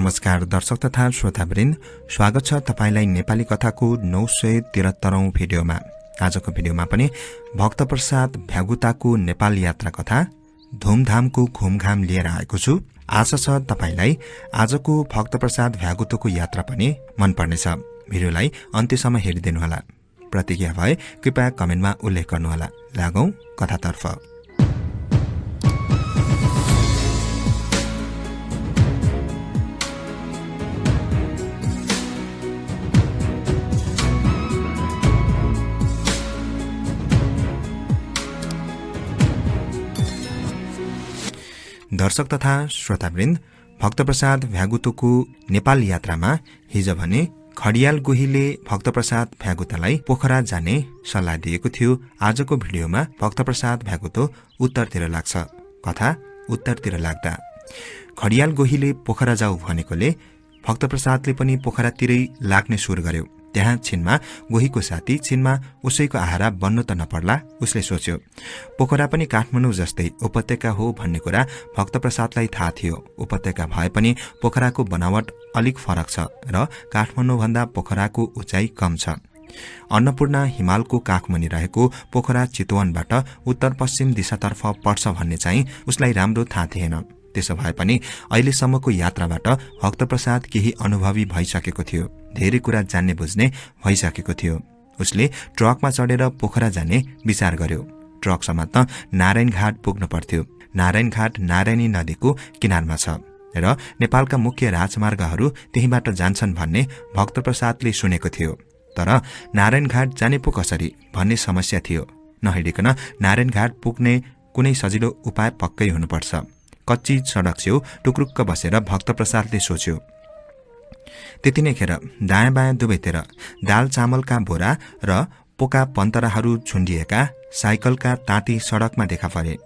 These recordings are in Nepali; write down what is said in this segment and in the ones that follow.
नमस्कार दर्शक तथा श्रोतावृन्द, स्वागत छ तपाईलाई नेपाली कथाको 973औं भिडियोमा। आजको भिडियोमा पनि भक्तप्रसाद भ्यागुताको नेपाल यात्रा कथा धुमधामको घुमघाम लिएर आएको छु। आशा छ तपाईलाई आजको भक्तप्रसाद भ्यागुताको यात्रा पनि मन पर्नेछ। भिडियोलाई अन्त्यसम्म हेरिदिनुहोला। प्रतिक्रिया भए कृपया कमेन्टमा उल्लेख गर्नुहोला। लागौं कथातर्फ। दर्शक तथा श्रोतावृन्द, भक्तप्रसाद भ्यागुताको नेपाल यात्रामा हिजो भने खडियाल गोहीले भक्तप्रसाद भ्यागुतालाई पोखरा जाने सल्लाह दिएको थियो। आजको भिडियोमा भक्तप्रसाद भ्यागुता उत्तरतिर लाग्छ। कथा उत्तरतिर लाग्दा खडियाल गोहीले पोखरा जाऊ भनेकोले भक्तप्रसादले पनि पोखरातिरै लाग्ने सुरु गर्यो। त्यहाँ छिनमा गोहीको साथी, छिनमा उसैको आहारा बन्नु त नपर्ला, उसले सोच्यो। पोखरा पनि काठमाडौँ जस्तै उपत्यका हो भन्ने कुरा भक्तप्रसादलाई थाहा थियो। उपत्यका भए पनि पोखराको बनावट अलिक फरक छ र काठमाडौँ भन्दा पोखराको उचाइ कम छ। अन्नपूर्ण हिमालको काखमुनि रहेको पोखरा चितवनबाट उत्तर पश्चिम दिशातर्फ पर्छ भन्ने चाहिँ उसलाई राम्रो थाहा थिएन। त्यसो भए पनि अहिलेसम्मको यात्राबाट भक्तप्रसाद केही अनुभवी भइसकेको थियो। धेरै कुरा जान्ने बुझ्ने भइसकेको थियो। उसले ट्रकमा चढेर पोखरा जाने विचार गर्यो। ट्रक समात्न नारायण घाट पुग्नु पर्थ्यो। नारायण घाट नारायणी नदीको किनारमा छ र नेपालका मुख्य राजमार्गहरू त्यहीबाट जान्छन् भन्ने भक्तप्रसादले सुनेको थियो। तर नारायण घाट जाने पो कसरी भन्ने समस्या थियो। नहिडिकन नारायण घाट पुग्ने कुनै सजिलो उपाय पक्कै हुनुपर्छ। कच्ची सडक छेउ टुक्रुक्क बसेर भक्तप्रसादले सोच्यो। त्यति नै खेर दायाँ बायाँ दुवैतिर दाल चामलका बोरा र पोका पन्तराहरू झुन्डिएका साइकलका ताती सडकमा देखा परे।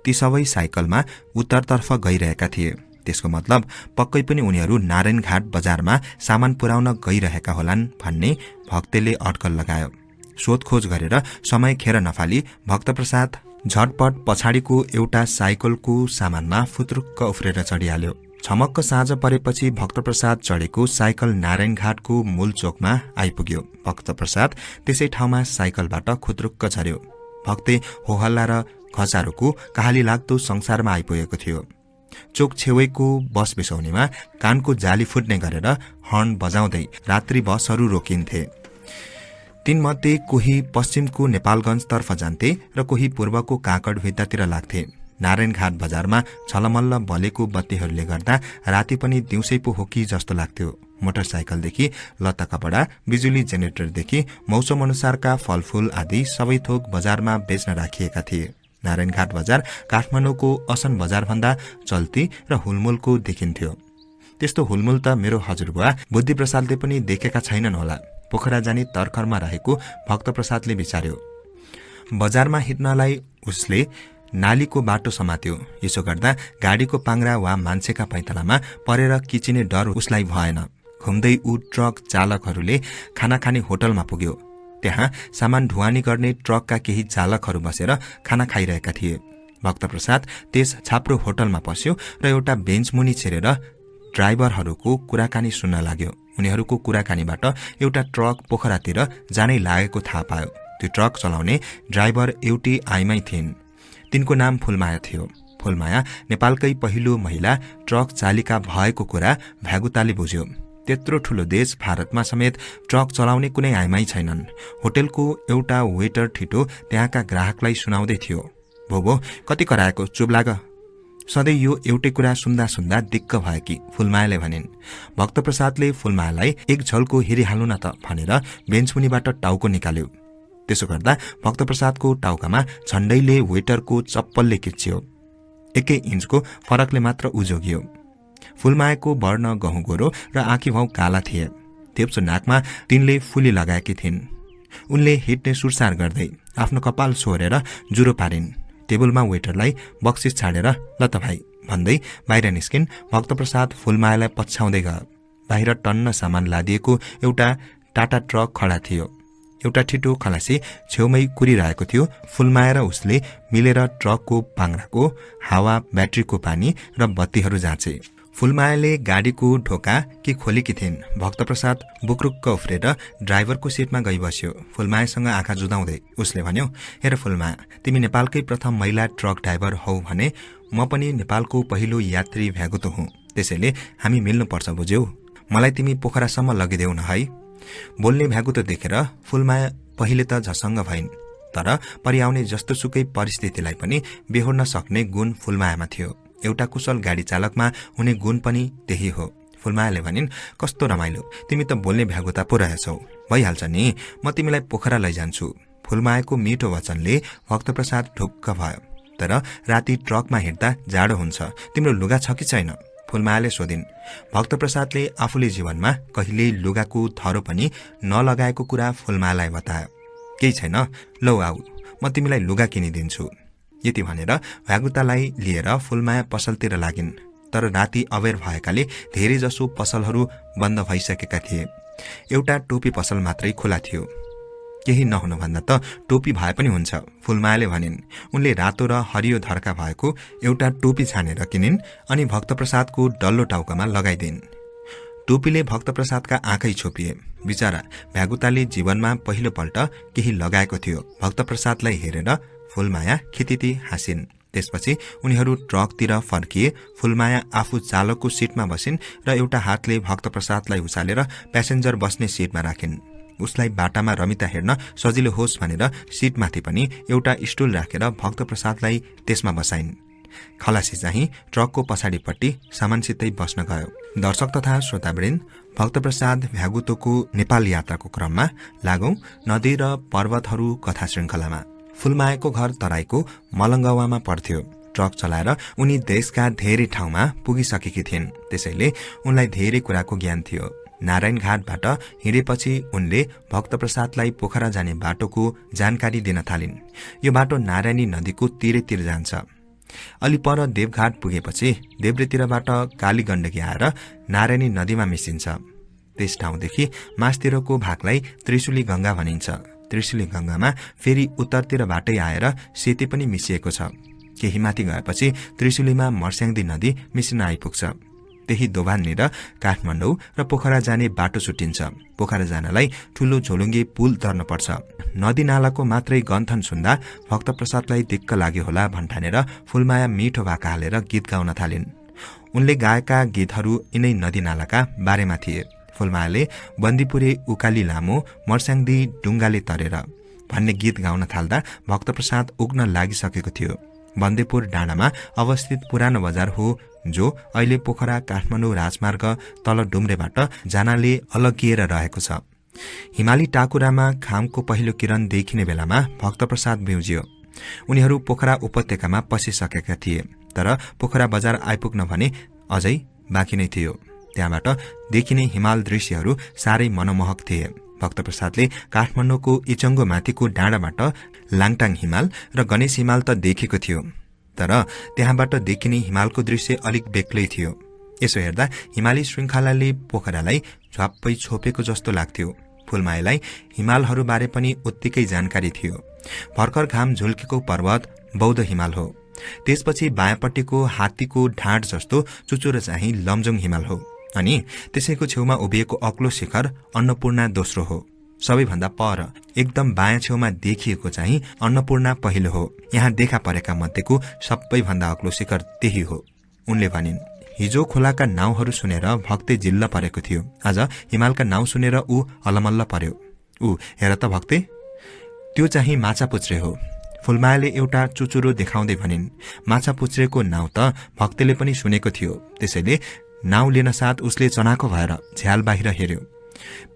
ती सबै साइकलमा उत्तरतर्फ गइरहेका थिए। त्यसको मतलब पक्कै पनि उनीहरू नारायण घाट बजारमा सामान पुर्याउन गइरहेका होलान् भन्ने भक्तले अड्कल लगायो। सोधखोज गरेर समय खेर नफाली भक्तप्रसाद झटपट पछाडिको एउटा साइकलको सामानमा फुत्रुक्क उफ्रेर चढिहाल्यो। छमक्क साँझ परेपछि भक्तप्रसाद चढेको साइकल नारायण घाटको मूल चोकमा आइपुग्यो। भक्तप्रसाद त्यसै ठाउँमा साइकलबाट खुत्रुक्क झर्यो। भक्ते होहल्ला र खचारोको कहाली लाग्दो संसारमा आइपुगेको थियो। चोक छेउैको बस बिसौनीमा कानको जाली फुट्ने गरेर हर्न बजाउँदै रात्रि बसहरू रोकिन्थे। तीनमध्ये कोही पश्चिमको नेपालगञ्जतर्फ जान्थे र कोही पूर्वको काकड भित्तातिर लाग्थे। नारायण घाट बजारमा छलमल्ल बलेको बत्तीहरूले गर्दा राति पनि दिउँसै पो हो कि जस्तो लाग्थ्यो। मोटरसाइकलदेखि लत्ता कपडा, बिजुली जेनेरेटरदेखि मौसम अनुसारका फलफूल आदि सबै थोक बजारमा बेच्न राखिएका थिए। नारायण घाट बजार काठमाडौँको असन बजारभन्दा चल्ती र हुलमुलको देखिन्थ्यो। त्यस्तो हुलमुल त मेरो हजुरबुवा बुद्धिप्रसादले पनि देखेका छैनन् होला। पोखरा जाने तर्खरमा रहेको भक्तप्रसादले विचार्यो। बजारमा हिँड्नलाई उसले नालीको बाटो समात्यो। यसो गर्दा गाडीको पाङ्रा वा मान्छेका पैतालामा परेर किचिने डर उसलाई भएन। घुम्दै ऊ ट्रक चालकहरूले खाना खाने होटलमा पुग्यो। त्यहाँ सामान ढुवानी गर्ने ट्रकका केही चालकहरू बसेर खाना खाइरहेका थिए। भक्तप्रसाद त्यस छाप्रो होटलमा पस्यो र एउटा बेन्च मुनि छिरेर ड्राइभरहरूको कुराकानी सुन्न लाग्यो। उनीहरूको कुराकानीबाट एउटा ट्रक पोखरातिर जानै लागेको थाहा पायो। त्यो ट्रक चलाउने ड्राइभर एउटी आइमाई थिइन्। तिनको नाम फुलमाया थियो। फुलमाया नेपालकै पहिलो महिला ट्रक चालिका भएको कुरा भ्यागुताले बुझ्यो। त्यत्रो ठूलो देश भारतमा समेत ट्रक चलाउने कुनै आइमाई छैनन्। होटलको एउटा वेटर ठिटो त्यहाँका ग्राहकलाई सुनाउँदै थियो। भो कति कराएको, चुप लाग। सधैँ यो एउटै कुरा सुन्दा सुन्दा दिक्क भयो कि, फुलमायाले भनिन्। भक्तप्रसादले फुलमायालाई एक झल्को हेरिहाल्नु न त भनेर बेन्चमुनिबाट टाउको निकाल्यो। त्यसो गर्दा भक्तप्रसादको टाउकामा झण्डैले वेटरको चप्पलले किच्चियो। 1 इन्चको फरकले मात्र उजोगियो। फुलमायाको वर्ण गहुँ गोरो र आँखी भाउ काला थिए। तेप्सो नाकमा तिनले फुली लगाएकी थिइन्। उनले हिट्ने सुरसार गर्दै आफ्नो कपाल सोरेर जुरो पारिन्। टेबलमा वेटरलाई बक्सिस छाडेर ल त भाइ भन्दै बाहिर निस्किन्। भक्तप्रसाद फुलमायालाई पछ्याउँदै गयो। बाहिर टन्न सामान लादिएको एउटा टाटा ट्रक खडा थियो। एउटा ठिटो खलासी छेउमै कुरिरहेको थियो। फुलमाया र उसले मिलेर ट्रकको पाङ्राको हावा, ब्याट्रीको पानी र बत्तीहरू जाँचे। फूलमायाले गाडीको ढोका के खोलेकी थिइन्। भक्तप्रसाद बुक्रुक्क उफ्रेर ड्राइभरको सिटमा गई बस्यो। फूलमायासँग आँखा जुदाउँदै उसले भन्यो, हेर फूलमाया, तिमी नेपालकै प्रथम महिला ट्रक ड्राइभर हौ भने म पनि नेपालको पहिलो यात्री भ्यागुतो हुँ। त्यसैले हामी मिल्नुपर्छ, बुझ्यौ? मलाई तिमी पोखरासम्म लगिदेऊ न है। बोल्ने भ्यागुतो देखेर फूलमाया पहिले त झसङ्ग भइन्, तर परिआउने जस्तोसुकै परिस्थितिलाई पनि बेहोर्न सक्ने गुण फूलमायामा थियो। एउटा कुशल गाडी चालकमा हुने गुण पनि त्यही हो। फूलमायाले भनिन्, कस्तो रमाइलो, तिमी त बोल्ने भ्यागुता पो रहेछौ। भइहाल्छ नि, म तिमीलाई पोखरा लैजान्छु। फूलमायाको मिठो वचनले भक्तप्रसाद ढुक्क भयो। तर राति ट्रकमा हिँड्दा जाडो हुन्छ, तिम्रो लुगा छ कि छैन? फूलमायाले सोधिन्। भक्तप्रसादले आफूले जीवनमा कहिल्यै लुगाको थरो पनि नलगाएको कुरा फूलमायालाई बतायो। केही छैन, लौ आऊ, म तिमीलाई लुगा किनिदिन्छु। यति भनेर भ्यागुतालाई लिएर फूलमाया पसलतिर लागिन्। तर राति अबेर भएकाले धेरै जसो पसलहरू बन्द भइसकेका थिए। एउटा टोपी पसल मात्रै खुला थियो। केही नहुनुभन्दा त टोपी भए पनि हुन्छ, फूलमायाले भनिन्। उनले रातो र हरियो धर्का भएको एउटा टोपी छानेर किनिन् अनि भक्तप्रसादको डल्लो टाउकामा लगाइदिन्। टोपीले भक्तप्रसादका आँखै छोपिए। बिचरा भ्यागुताले जीवनमा पहिलोपल्ट केही लगाएको थियो। भक्तप्रसादलाई हेरेर फूलमाया खितिती हाँसिन्। त्यसपछि उनीहरू ट्रकतिर फर्किए। फूलमाया आफू चालकको सिटमा बसिन् र एउटा हातले भक्तप्रसादलाई उचालेर प्यासेन्जर बस्ने सिटमा राखिन्। उसलाई बाटामा रमिता हेर्न सजिलो होस् भनेर सिटमाथि पनि एउटा स्टुल राखेर भक्तप्रसादलाई त्यसमा बसाइन्। खलासी चाहिँ ट्रकको पछाडिपट्टि सामानसितै बस्न गयो। दर्शक तथा श्रोतावृन्द, भक्तप्रसाद भ्यागुतोको नेपाल यात्राको क्रममा लागौं नदी र पर्वतहरू कथा श्रृङ्खलामा। फूलमायाको घर तराईको मलङ्गवामा पर्थ्यो। ट्रक चलाएर उनी देशका धेरै ठाउँमा पुगिसकेकी थिइन्। त्यसैले उनलाई धेरै कुराको ज्ञान थियो। नारायण घाटबाट हिँडेपछि उनले भक्तप्रसादलाई पोखरा जाने बाटोको जानकारी दिन थालिन्। यो बाटो नारायणी नदीको तिरैतिर जान्छ। अलि पर देवघाट पुगेपछि देब्रेतिरबाट काली गण्डकी आएर नारायणी नदीमा मिसिन्छ। त्यस ठाउँदेखि मासतिरको भागलाई त्रिशुली गंगा भनिन्छ। त्रिशुली गंगामा फेरि उत्तरतिरबाटै आएर सेती पनि मिसिएको छ। केही माथि गएपछि त्रिशुलीमा मर्स्याङ्दी नदी मिसिन आइपुग्छ। त्यही दोभाननिर काठमाडौँ र पोखरा जाने बाटो छुट्टिन्छ। पोखरा जानलाई ठूलो झोलुङ्गे पुल तर्नुपर्छ। नदी नालाको मात्रै गन्थन सुन्दा भक्तप्रसादलाई दिक्क लाग्यो होला भन्ठानेर फूलमाया मिठो भाका हालेर गीत गाउन थालिन्। उनले गाएका गीतहरू यिनै नदी नालाका बारेमा थिए। फूलमायाले बन्दीपुरे उकाली लामो मर्स्याङ्दी डुङ्गाले तरेर भन्ने गीत गाउन थाल्दा भक्तप्रसाद उग्न लागिसकेको थियो। बन्देपुर डाँडामा अवस्थित पुरानो बजार हो जो अहिले पोखरा काठमाडौँ राजमार्ग तल डुम्रेबाट जानाले अलगिएर रहेको छ। हिमाली टाकुरामा घामको पहिलो किरण देखिने बेलामा भक्तप्रसाद बिउजियो। उनीहरू पोखरा उपत्यकामा पसिसकेका थिए। तर पोखरा बजार आइपुग्न भने अझै बाँकी नै थियो। त्यहाँबाट देखिने हिमाल दृश्यहरू साह्रै मनमोहक थिए। भक्तप्रसादले काठमाडौँको इचङ्गो माथिको डाँडाबाट लाङटाङ हिमाल र गणेश हिमाल त देखेको थियो। तर त्यहाँबाट देखिने हिमालको दृश्य अलिक बेग्लै थियो। यसो हेर्दा हिमाली श्रृङ्खलाले पोखरालाई झ्वाप्पै छोपेको जस्तो लाग्थ्यो। फूलमायालाई हिमालहरूबारे पनि उत्तिकै जानकारी थियो। भर्खर घाम झुल्केको पर्वत बौद्ध हिमाल हो। त्यसपछि बायाँपट्टिको हात्तीको ढाँड जस्तो चुचुरो चाहिँ लमजुङ हिमाल हो। अनि त्यसैको छेउमा उभिएको अग्लो शिखर अन्नपूर्णा दोस्रो हो। सबैभन्दा पर एकदम बायाँ छेउमा देखिएको चाहिँ अन्नपूर्णा पहिलो हो। यहाँ देखा परेका मध्येको सबैभन्दा अग्लो शिखर त्यही हो। उनले भनिन्, हिजो खोलाका नाउँहरू सुनेर भक्ते जिल्ल परेको थियो। आज हिमालका नाउँ सुनेर ऊ अलमल्ल पर्यो। ऊ हेर त भक्ते, त्यो चाहिँ माछापुच्छ्रे हो। फूलमायाले एउटा चुचुरो देखाउँदै भनिन्। माछापुच्छ्रेको नाउँ त भक्तेले पनि सुनेको थियो। त्यसैले नाउँ लिन साथ उसले चनाको भएर झ्याल बाहिर हेर्यो।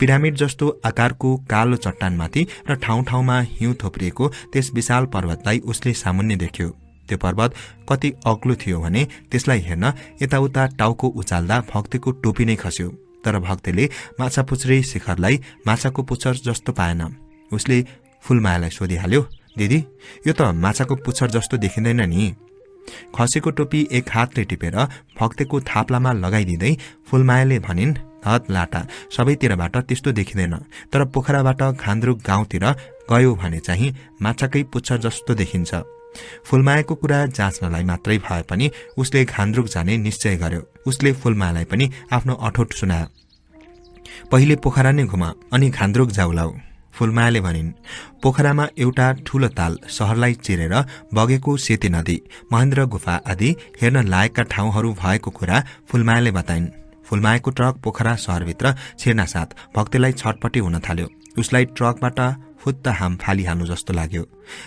पिरामिड जस्तो आकारको कालो चट्टानमाथि र ठाउँ ठाउँमा हिउँ थोप्रिएको त्यस विशाल पर्वतलाई उसले सामुन्ने देख्यो। त्यो पर्वत कति अग्लो थियो भने त्यसलाई हेर्न यताउता टाउको उचाल्दा भक्तेको टोपी नै खस्यो। तर भक्तेले माछापुच्छ्रे शिखरलाई माछाको पुच्छर जस्तो पाएन। उसले फूलमायालाई सोधिहाल्यो, दिदी, यो त माछाको पुच्छर जस्तो देखिँदैन नि। खसेको टोपी एक हातले टिपेर भक्तेको थाप्लामा लगाइदिँदै फूलमायाले भनिन्, हत लाटा, सबैतिरबाट त्यस्तो देखिँदैन। तर पोखराबाट खान्द्रुक गाउँतिर गयो भने चाहिँ माछाकै पुच्छर जस्तो देखिन्छ। फूलमायाको कुरा जाँच्नलाई मात्रै भए पनि उसले घान्द्रुक जाने निश्चय गर्यो। उसले फूलमायालाई पनि आफ्नो अठोट सुनायो। पहिले पोखरा नै घुम अनि घान्द्रुक जाउलाऊ, फूलमायाले भनिन्। पोखरामा एउटा ठूलो ताल, शहरलाई चिरेर बगेको सेती नदी, महेन्द्र गुफा आदि हेर्न लायकका ठाउँहरू भएको कुरा फूलमायाले बताइन्। फूलमायाको ट्रक पोखरा शहरभित्र छिर्नासाथ भक्तलाई छटपटी हुन थाल्यो। उसलाई ट्रकबाट फुत्त हाम फालिहाल्नु जस्तो लाग्यो।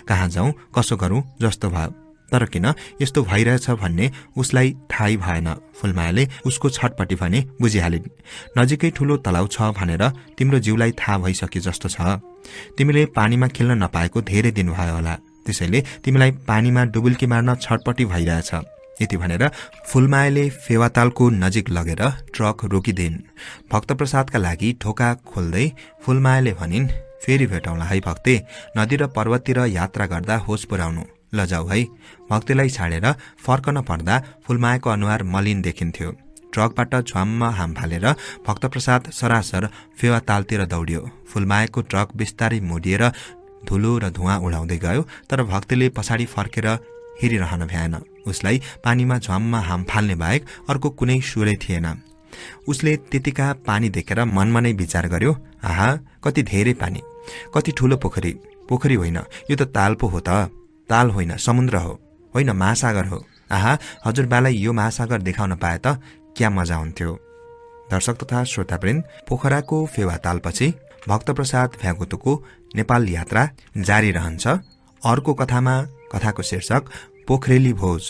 कहाँ जाउँ कसो गरौँ जस्तो भयो। तर किन यस्तो भइरहेछ भन्ने उसलाई थाहै भएन। फूलमायाले उसको छटपटी भने बुझिहालिन्। नजिकै ठूलो तलाउ छ भनेर तिम्रो जिउलाई थाहा भइसक्यो जस्तो छ। तिमीले पानीमा खेल्न नपाएको धेरै दिन भयो होला, त्यसैले तिमीलाई पानीमा डुबुल्की मार्न छटपटी भइरहेछ। यति भनेर फूलमायाले फेवातालको नजिक लगेर ट्रक रोकिदिन्। भक्तप्रसादका लागि ढोका खोल्दै फूलमायाले भनिन्, फेरि भेटौँला है भक्ते, नदी र पर्वततिर यात्रा गर्दा होस पुर्याउनु, लजाऊ है। भक्तलाई छाडेर फर्कन पर्दा फूलमायाको अनुहार मलिन देखिन्थ्यो। ट्रकबाट झ्वाम्म हाम फालेर भक्तप्रसाद सरासर फेवातालतिर दौडियो। फूलमायाको ट्रक बिस्तारै मोडिएर धुलो र धुवाँ उडाउँदै गयो, तर भक्तले पछाडि फर्केर हेरिरहन भ्याएन। उसलाई पानीमा झ्वाम्म हाम फाल्ने बाहेक अर्को कुनै सुरै थिएन। उसले त्यतिका पानी देखेर मनमा नै विचार गर्यो, आहा कति धेरै पानी, कति ठूलो पोखरी। पोखरी होइन, यो त ताल पो हो त। ताल होइन, समुद्र हो, होइन महासागर हो। आहा हजुरबालाई यो महासागर देखाउन पाए त क्या मजा हुन्थ्यो। दर्शक तथा श्रोतावृन्द, पोखराको फेवातालपछि भक्तप्रसाद भ्यागुतुको नेपाल यात्रा जारी रहन्छ। अर्को कथामा कथाको शीर्षक पोखरेली भोज।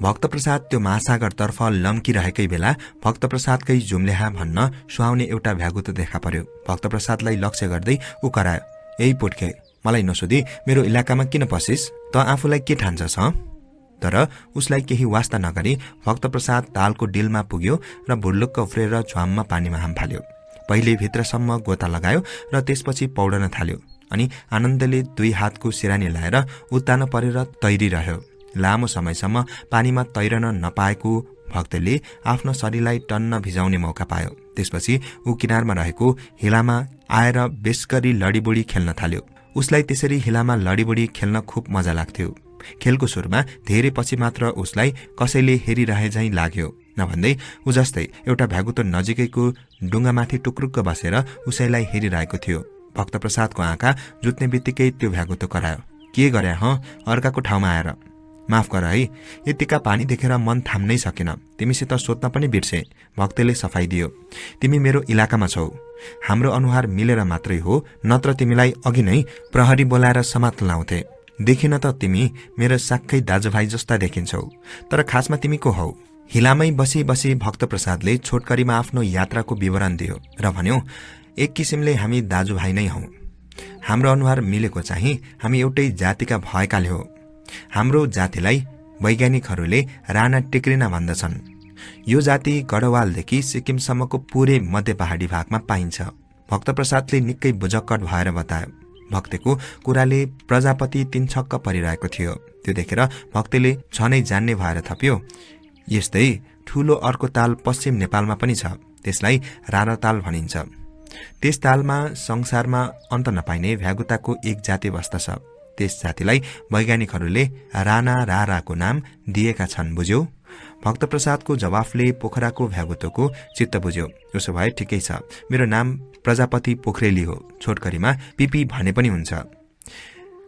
भक्तप्रसाद त्यो महासागरतर्फ लम्किरहेकै बेला भक्तप्रसादकै जुम्ल्याहा भन्न सुहाउने एउटा भ्यागुत देखा पर्यो। भक्तप्रसादलाई लक्ष्य गर्दै ऊ करायो, यही पुट्के, मलाई नसोधी मेरो इलाकामा किन पसिस? त आफूलाई के ठान्छस्? तर उसलाई केही वास्ता नगरी भक्तप्रसाद तालको डिलमा पुग्यो र भुर्लुक्क उफ्रेर झ्वाममा पानीमा हाम फाल्यो। पहिले भित्रसम्म गोता लगायो र त्यसपछि पौडन थाल्यो अनि आनन्दले 2 हातको सिरानी लाएर उत्तान परेर तैरिरह्यो। लामो समयसम्म पानीमा तैरन नपाएको भक्तले आफ्नो शरीरलाई टन्न भिजाउने मौका पायो। त्यसपछि ऊ किनारमा रहेको हिलामा आएर बेसगरी लडीबुडी खेल्न थाल्यो। उसलाई त्यसरी हिलामा लडीबुडी खेल्न खुब मजा लाग्थ्यो। खेलको सुरुमा धेरै पछि मात्र उसलाई कसैले हेरिरहे झैं लाग्यो। नभन्दै ऊ जस्तै एउटा भ्यागुतो नजिकैको डुङ्गामाथि टुक्रुक्क बसेर उसैलाई हेरिरहेको थियो। भक्तप्रसादको आँखा जुत्ने बित्तिकै त्यो भ्यागुतो करायो, के गरे अर्काको ठाउँमा आएर? माफ गर है, यतिका पानी देखेर मन थाम्नै सकेन। तिमीसित सोध्न पनि बिर्से। भक्तले सफाई दियो, तिमी मेरो इलाकामा छौ। हाम्रो अनुहार मिलेर मात्रै हो, नत्र तिमीलाई अघि नै प्रहरी बोलाएर समात्न लाउँथे। देखिन त तिमी मेरो साक्कै दाजुभाइ जस्ता देखिन्छौ, तर खासमा तिमी को हौ? हिलामै बसी बसी भक्तप्रसादले छोटकरीमा आफ्नो यात्राको विवरण दियो र भन्यो, एक किसिमले हामी दाजुभाइ नै हौ। हाम्रो अनुहार मिलेको चाहिँ हामी एउटै जातिका भएकाले हो। हाम्रो जातिलाई वैज्ञानिकहरूले राणा टिक्रिना भन्दछन्। यो जाति गढवालदेखि सिक्किमसम्मको पूरै मध्य पहाडी भागमा पाइन्छ। भक्तप्रसादले निकै बुझक्कट भएर बतायो। भक्तको कुराले प्रजापति 3 छक्क परिरहेको थियो। त्यो देखेर भक्तले छनै जान्ने भएर थप्यो, यस्तै ठूलो अर्को ताल पश्चिम नेपालमा पनि छ, त्यसलाई राणा ताल भनिन्छ। त्यस तालमा संसारमा अन्त नपाइने भ्यागुताको एक जाति बस्दछ। त्यस जातिलाई वैज्ञानिकहरूले राणा राराको नाम दिएका छन्, बुझ्यौ? भक्तप्रसादको जवाफले पोखराको भ्यागुतोको चित्त बुझ्यो। उसो भए ठिकै छ, मेरो नाम प्रजापति पोखरेली हो, छोटकरीमा पिपी भने पनि हुन्छ,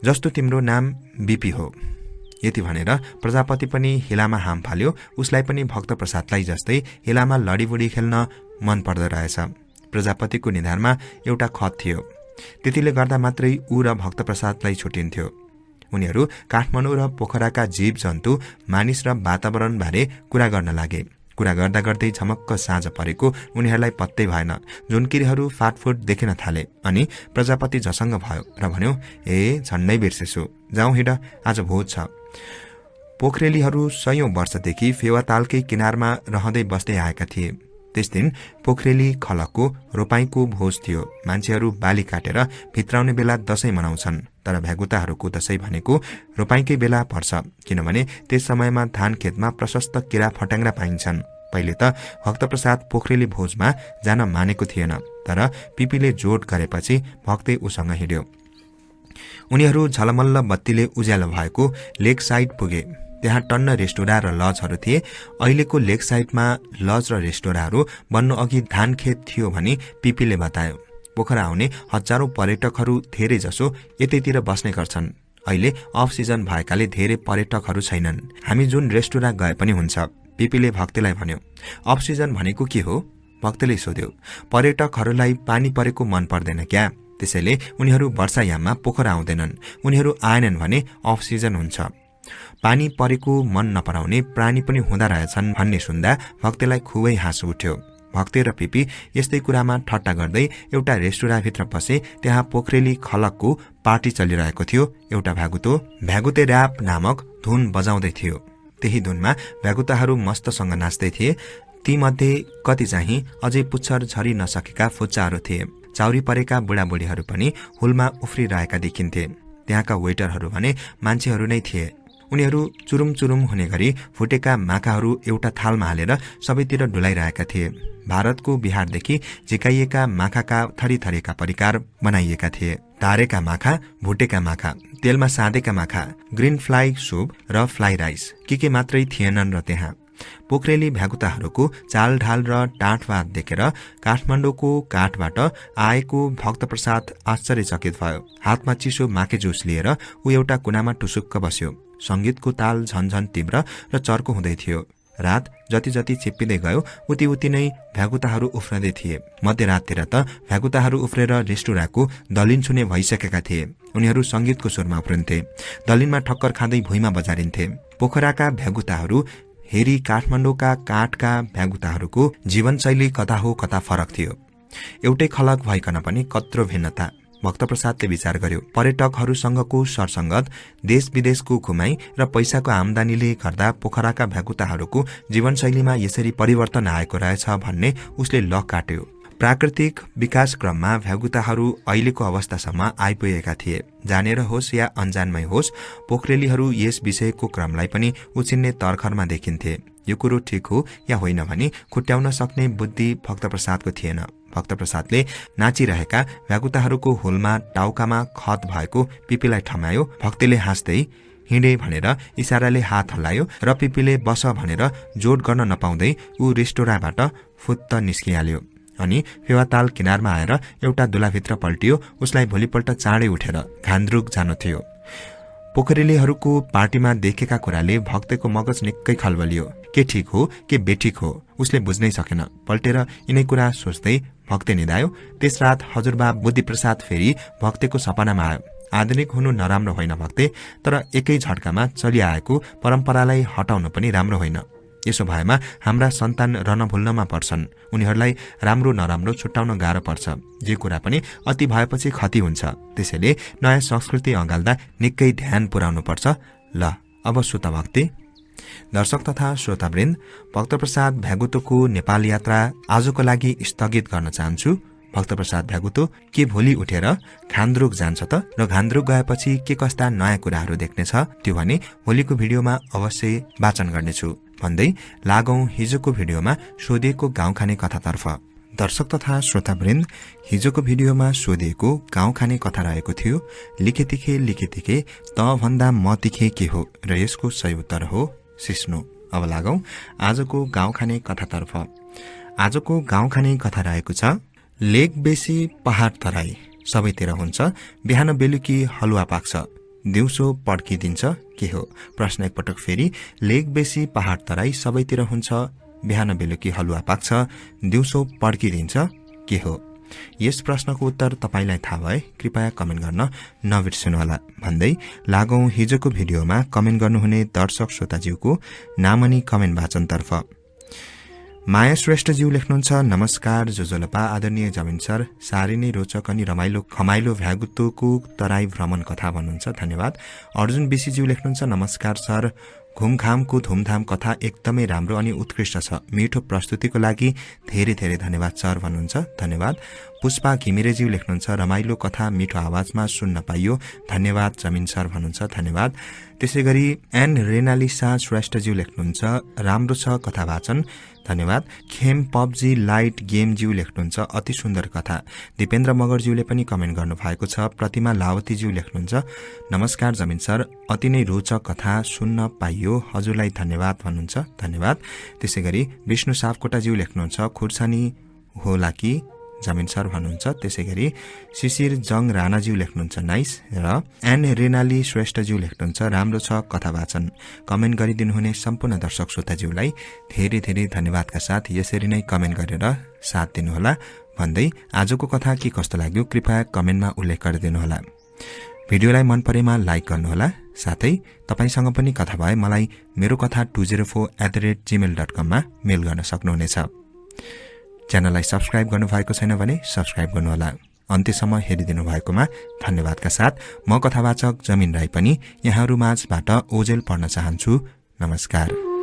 जस्तो तिम्रो नाम बिपी हो। यति भनेर प्रजापति पनि हिलामा हाम फाल्यो। उसलाई पनि भक्तप्रसादलाई जस्तै हिलामा लडीबुडी खेल्न मन पर्दो रहेछ। प्रजापतिको निधारमा एउटा खत थियो। त्यतिले गर्दा मात्रै ऊ र भक्तप्रसादलाई छुटिन्थ्यो। उनीहरू काठमाडौँ र पोखराका जीव जन्तु, मानिस र वातावरण बारे कुरा गर्न लागे। कुरा गर्दा गर्दै झमक्क साँझ परेको उनीहरूलाई पत्तै भएन। जुनकिरीहरू फाटफुट देखिन थाले अनि प्रजापति झसङ्ग भयो र भन्यो, ए झन्नै बिर्सेछु, जाउँ हिँड, आज भोज छ। पोखरेलीहरू 100औं वर्षदेखि फेवातालकै किनारमा रहँदै बस्दै आएका थिए। त्यस दिन पोखरेली खलकको रोपाईँको भोज थियो। मान्छेहरू बाली काटेर भित्राउने बेला दशैं मनाउँछन्, तर भ्यागुताहरूको दशैं भनेको रोपाईँकै बेला पर्छ, किनभने त्यस समयमा धान खेतमा प्रशस्त किरा फट्याङ्ग्रा पाइन्छन्। पहिले त भक्तप्रसाद पोखरेली भोजमा जान मानेको थिएन, तर पिपीले जोड गरेपछि भक्तै उसँग हिँड्यो। उनीहरू झलमल्ल बत्तीले उज्यालो भएको लेक साइड पुगे। त्यहाँ टन्न रेस्टोरा र लजहरू थिए। अहिलेको लेक साइडमा लज र रेस्टोराहरू बन्नु अघि धान खेत थियो भनी पिपीले बतायो। पोखरा आउने हजारौं पर्यटकहरू धेरै जसो यतैतिर बस्ने गर्छन्। अहिले अफ सिजन भएकाले धेरै पर्यटकहरू छैनन्। हामी जुन रेस्टोरा गए पनि हुन्छ, पिपीले भक्तलाई भन्यो। अफ सिजन भनेको के हो? भक्तले सोध्यो। पर्यटकहरूलाई पानी परेको मन पर्दैन क्या, त्यसैले उनीहरू वर्षायाममा पोखरा आउँदैनन्। उनीहरू आएनन् भने अफ सिजन हुन्छ। पानी परेको मन नपराउने प्राणी पनि हुँदा रहेछन् भन्ने सुन्दा भक्तलाई खुबै हाँसो उठ्यो। भक्ते र पिपी यस्तै कुरामा ठट्टा गर्दै एउटा रेस्टुराभित्र पसे। त्यहाँ पोखरेली खलकको पार्टी चलिरहेको थियो। एउटा भ्यागुते र्याप नामक धुन बजाउँदै थियो। त्यही धुनमा भ्यागुताहरू मस्तसँग नाच्दै थिए। ती मध्ये कति चाहिँ अझै पुच्छर झरी नसकेका फुच्चाहरू थिए। चाउरी परेका बुढाबुढीहरू पनि हुलमा उफ्रिरहेका देखिन्थे। त्यहाँका वेटरहरू भने मान्छेहरू नै थिए। उनीहरू चुरुम चुरुम हुने गरी फुटेका माखाहरू एउटा थालमा हालेर सबैतिर डुलाइरहेका थिए। भारतको बिहारदेखि झिकाइएका माखाका थरी थरीका परिकार बनाइएका थिए। तारेका माखा, भुटेका माखा, तेलमा साँधेका माखा, ग्रीन फ्लाइ सुप र फ्लाइ राइस के मात्रै थिएनन् र त्यहाँ। पोखरेली भ्यागुताहरूको चालढाल र टाँटवाद देखेर काठमाडौँको काठबाट आएको भक्तप्रसाद आश्चर्यचकित भयो। हातमा चिसो माके जुस लिएर ऊ एउटा कुनामा टुसुक्क बस्यो। संगीतको ताल झनझन तीव्र र चर्को हुँदै थियो। रात जति जति चिप्पिँदै गयो उति उति नै भ्यागुताहरू उफ्रदै थिए। मध्यराततिर त भ्यागुताहरू उफ्रेर रेस्टुराको दलिन छुने भइसकेका थिए। उनीहरू संगीतको सुरमा उफ्रिन्थे। दलिनमा ठक्कर खाँदै भुइँमा बजारिन्थे। पोखराका भ्यागुताहरू हेरी काठमाडौँका काठका भ्यागुताहरूको जीवनशैली कता हो कता फरक थियो। एउटै खलक भइकन पनि कत्रो भिन्नता। भक्तप्रसादले विचार गर्यो। पर्यटकहरूसँगको सरसंगत, देश विदेशको घुमाई र पैसाको आमदानीले गर्दा पोखराका भ्यागुताहरूको जीवनशैलीमा यसरी परिवर्तन आएको रहेछ भन्ने उसले लक काट्यो। प्राकृतिक विकास क्रममा भ्यागुताहरू अहिलेको अवस्थासम्म आइपुगेका थिए। जानेर होस् या अनजानमै होस्, पोखरेलीहरू यस विषयको क्रमलाई पनि उछिन्ने तर्खरमा देखिन्थे। यो कुरो ठिक हो या होइन भनी खुट्याउन सक्ने बुद्धि भक्तप्रसादको थिएन। भक्तप्रसादले नाचिरहेका भ्यागुताहरूको होलमा टाउकामा खत भएको पिपीलाई ठमायो। भक्तले हाँस्दै हिँडे भनेर इसाराले हात हल्लायो र पिपीले बस भनेर जोड गर्न नपाउँदै ऊ रेस्टोराबाट फुत्त निस्किहाल्यो। अनि फेवाताल किनारमा आएर एउटा दुलाभित्र पल्टियो। उसलाई भोलिपल्ट चाँडै उठेर घान्द्रुक जानु थियो। पोखरेलीहरूको पार्टीमा देखेका कुराले भक्तको मगज निकै खलबलियो। के ठिक हो के बेठिक हो उसले बुझ्नै सकेन। पल्टेर यिनै कुरा सोच्दै भक्ते निधायो। त्यस रात हजुरबा बुद्धिप्रसाद फेरि भक्तेको सपनामा आयो। आधुनिक हुनु नराम्रो होइन भक्ते, तर एकै झट्कामा चलिआएको परम्परालाई हटाउनु पनि राम्रो होइन। यसो भएमा हाम्रा सन्तान रहन भुल्नमा पर्छन्। उनीहरूलाई राम्रो नराम्रो छुट्याउन गाह्रो पर्छ। जे कुरा पनि अति भएपछि क्षति हुन्छ। त्यसैले नयाँ संस्कृति अँगाल्दा निकै ध्यान पुर्याउनु पर्छ। ल अब सुत भक्ति। दर्शक तथा श्रोतावृन्द, भक्तप्रसाद भ्यागुतोको नेपाल यात्रा आजको लागि स्थगित गर्न चाहन्छु। भक्तप्रसाद भ्यागुतो के भोलि उठेर घान्द्रुक जान्छ त? र घान्द्रुक गएपछि के कस्ता नयाँ कुराहरू देख्नेछ त्यो भने भोलिको भिडियोमा अवश्य वाचन गर्नेछु भन्दै लागौं हिजोको भिडियोमा सोधिएको गाउँ खाने कथातर्फ। दर्शक तथा श्रोतावृन्द, हिजोको भिडियोमा सोधिएको गाउँ खाने कथा रहेको थियो लिखे त भन्दा म तिखे के हो, र यसको सही उत्तर हो सिस्नो। अब लागौं आजको गाउँ खाने कथातर्फ। आजको गाउँ खाने कथा रहेको छ लेक बेसी पहाड तराई सबैतिर हुन्छ, बिहान बेलुकी हलुवा पाक्छ, दिउँसो पड्किदिन्छ के हो? प्रश्न एकपटक फेरि। लेक बेसी पहाड तराई सबैतिर हुन्छ, बिहान बेलुकी हलुवा पाक्छ, दिउँसो पड्किदिन्छ के हो? यस प्रश्नको उत्तर तपाईलाई थाहा भए कृपया कमेन्ट गर्न नबिर्सनुहोला भन्दै लागौं हिजोको भिडियोमा कमेन्ट गर्नुहुने दर्शक श्रोताज्यूको नाम अनि कमेन्ट वाचनतर्फ। माया श्रेष्ठज्यू लेख्नुहुन्छ, नमस्कार जोजोलपा आदरणीय जमिन सर, साह्रै नै रोचक अनि खमाइलो भ्यागुतोको तराई भ्रमण कथा भन्नुहुन्छ, धन्यवाद। अर्जुन बिसीज्यू लेख्नुहुन्छ, नमस्कार सर, घुमघामको धुमधाम कथा एकदमै राम्रो अनि उत्कृष्ट छ, मिठो प्रस्तुतिको लागि धेरै धेरै धन्यवाद सर भन्नुहुन्छ, धन्यवाद। पुष्पा घिमिरेज्यू लेख्नुहुन्छ, रमाइलो कथा मिठो आवाजमा सुन्न पाइयो, धन्यवाद जमिन सर भन्नुहुन्छ, धन्यवाद। त्यसैगरी एन रेनालिसा श्रेष्ठज्यू लेख्नुहुन्छ राम्रो छ कथा वाचन, धन्यवाद। खेम पबजी लाइट गेमज्यू लेख्नुहुन्छ अति सुन्दर कथा। दिपेन्द्र मगरज्यूले पनि कमेन्ट गर्नुभएको छ। प्रतिमा लावतीज्यू लेख्नुहुन्छ नमस्कार जमिन सर, अति नै रोचक कथा सुन्न पाइयो, हजुरलाई धन्यवाद भन्नुहुन्छ, धन्यवाद। त्यसैगरी विष्णु सापकोटाज्यू लेख्नुहुन्छ खुर्सानी होला कि जमिन सर भन्नुहुन्छ। त्यसैगरी शिशिर जङ राणाज्यू लेख्नुहुन्छ नाइस, र एन रेनाली श्रेष्ठज्यू लेख्नुहुन्छ राम्रो छ कथा वाचन। कमेन्ट गरिदिनुहुने सम्पूर्ण दर्शक श्रोताज्यूलाई धेरै धेरै धन्यवादका साथ यसरी नै कमेन्ट गरेर साथ दिनुहोला भन्दै आजको कथा के कस्तो लाग्यो कृपया कमेन्टमा उल्लेख गरिदिनुहोला। भिडियोलाई मन परेमा लाइक गर्नुहोला, साथै तपाईसँग पनि कथा भए मलाई मेरो कथा 204@gmail.com मा मेल गर्न सक्नुहुनेछ। च्यानललाई सब्स्क्राइब गर्नुभएको छैन भने सब्स्क्राइब गर्नुहोला। अन्त्यसम्म हेरिदिनु भएकोमा धन्यवादका साथ म कथावाचक जमिन राई पनि यहाँहरू माझबाट ओजेल पढ्न चाहन्छु। नमस्कार।